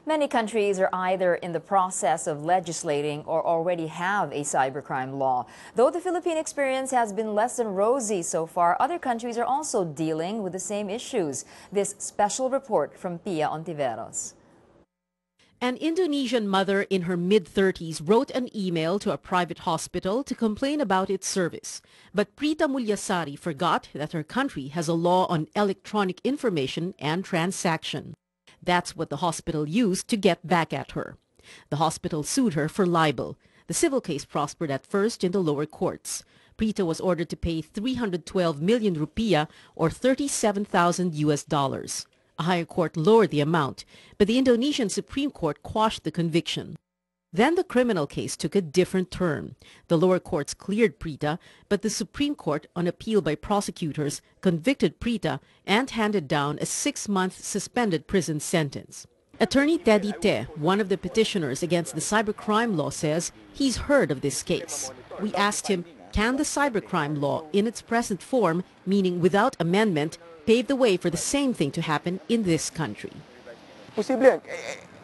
Many countries are either in the process of legislating or already have a cybercrime law. Though the Philippine experience has been less than rosy so far, other countries are also dealing with the same issues. This special report from Pia Hontiveros. An Indonesian mother in her mid-30s wrote an email to a private hospital to complain about its service. But Prita Mulyasari forgot that her country has a law on electronic information and transaction. That's what the hospital used to get back at her. The hospital sued her for libel. The civil case prospered at first in the lower courts. Prita was ordered to pay 312 million rupiah or 37,000 US dollars. A higher court lowered the amount, but the Indonesian Supreme Court quashed the conviction. Then the criminal case took a different turn. The lower courts cleared Prita, but the Supreme Court, on appeal by prosecutors, convicted Prita and handed down a 6-month suspended prison sentence. Attorney Teddy Te, one of the petitioners against the cybercrime law, says he's heard of this case. We asked him, can the cybercrime law in its present form, meaning without amendment, pave the way for the same thing to happen in this country? Posible.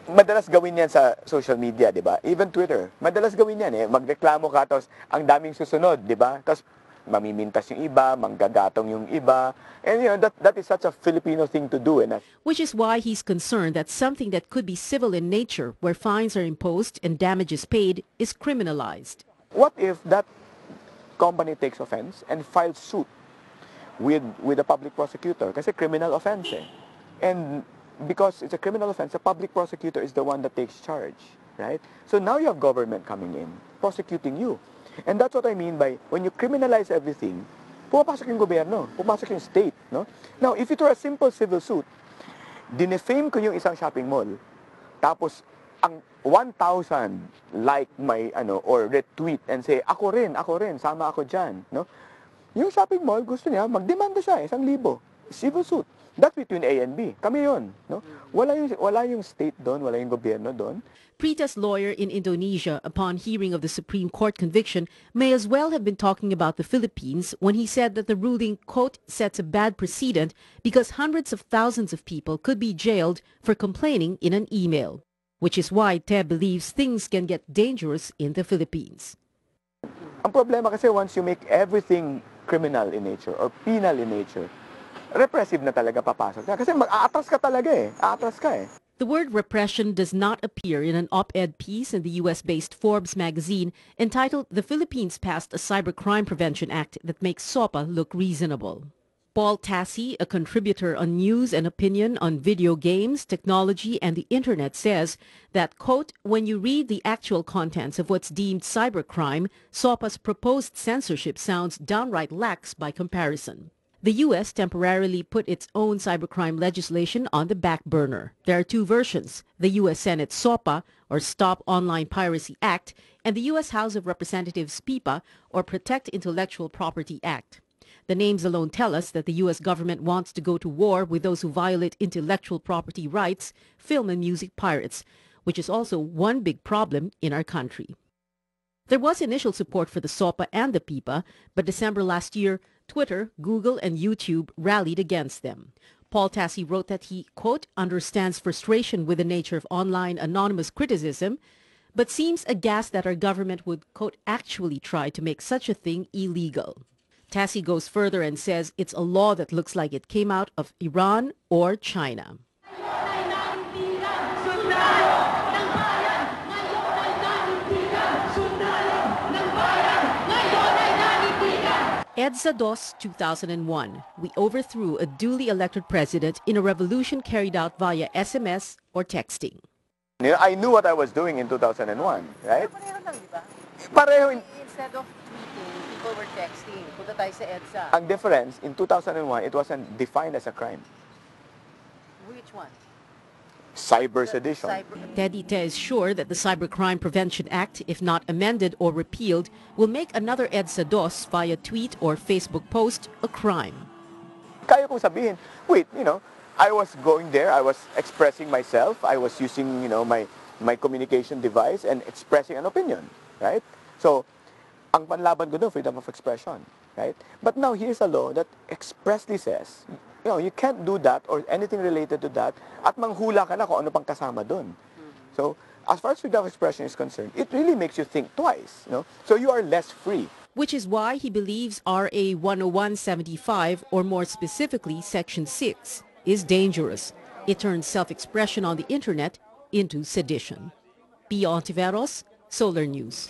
Madalas gawin yan sa social media, di ba? Even Twitter. Madalas gawin yan eh. Magreklamo ka, tapos ang daming susunod, di ba? Tapos mamimintas yung iba, manggagatong yung iba. And you know, that is such a Filipino thing to do. Which is why he's concerned that something that could be civil in nature, where fines are imposed and damages paid, is criminalized. What if that company takes offense and files suit with a public prosecutor? Kasi criminal offense eh. And because it's a criminal offense, the public prosecutor is the one that takes charge, right? So now you have government coming in, prosecuting you. And that's what I mean by when you criminalize everything, pumapasok yung gobyerno, pumapasok yung state, no? Now, if it were a simple civil suit, dinefame ko yung isang shopping mall, tapos ang 1,000 like my, or retweet and say, ako rin, sama ako dyan, no? Yung shopping mall, gusto niya, magdemanda siya, 1,000, civil suit. That's between A and B. Kami yun, no? Wala yung state doon, wala yung gobyerno doon. Prita's lawyer in Indonesia, upon hearing of the Supreme Court conviction, may as well have been talking about the Philippines when he said that the ruling, quote, sets a bad precedent because hundreds of thousands of people could be jailed for complaining in an email, which is why Te believes things can get dangerous in the Philippines. Ang problema kasi once you make everything criminal in nature or penal in nature, repressive na talaga papasok. Kasi mag-aatras ka talaga eh. Aatras ka eh. The word repression does not appear in an op-ed piece in the US-based Forbes magazine entitled "The Philippines Passed a Cybercrime Prevention Act That Makes SOPA Look Reasonable." Paul Tassi, a contributor on news and opinion on video games, technology, and the internet, says that, quote, when you read the actual contents of what's deemed cybercrime, SOPA's proposed censorship sounds downright lax by comparison. The U.S. temporarily put its own cybercrime legislation on the back burner. There are two versions, the U.S. Senate SOPA, or Stop Online Piracy Act, and the U.S. House of Representatives PIPA, or Protect Intellectual Property Act. The names alone tell us that the U.S. government wants to go to war with those who violate intellectual property rights, film and music pirates, which is also one big problem in our country. There was initial support for the SOPA and the PIPA, but December last year, Twitter, Google, and YouTube rallied against them. Paul Tassi wrote that he, quote, understands frustration with the nature of online anonymous criticism, but seems aghast that our government would, quote, actually try to make such a thing illegal. Tassi goes further and says it's a law that looks like it came out of Iran or China. EDSA DOS 2001. We overthrew a duly elected president in a revolution carried out via SMS or texting. I knew what I was doing in 2001, right? Pareho. Instead of tweeting, people were texting. Punta tayo sa EDSA. Ang difference, in 2001, it wasn't defined as a crime. Which one? Cyber sedition. Teddy Te is sure that the Cybercrime Prevention Act, if not amended or repealed, will make another EDSA DOS via tweet or Facebook post a crime. Kaya kong sabihin, wait, I was going there, I was expressing myself, I was using, my communication device and expressing an opinion, right? So, ang panlaban ko doon, freedom of expression, right? But now here's a law that expressly says You can't do that or anything related to that at manghula ka na kung ano pang kasama dun. So, as far as freedom of expression is concerned, it really makes you think twice, So you are less free. Which is why he believes RA 10175, or more specifically Section 6, is dangerous. It turns self-expression on the internet into sedition. Pia Hontiveros, Solar News.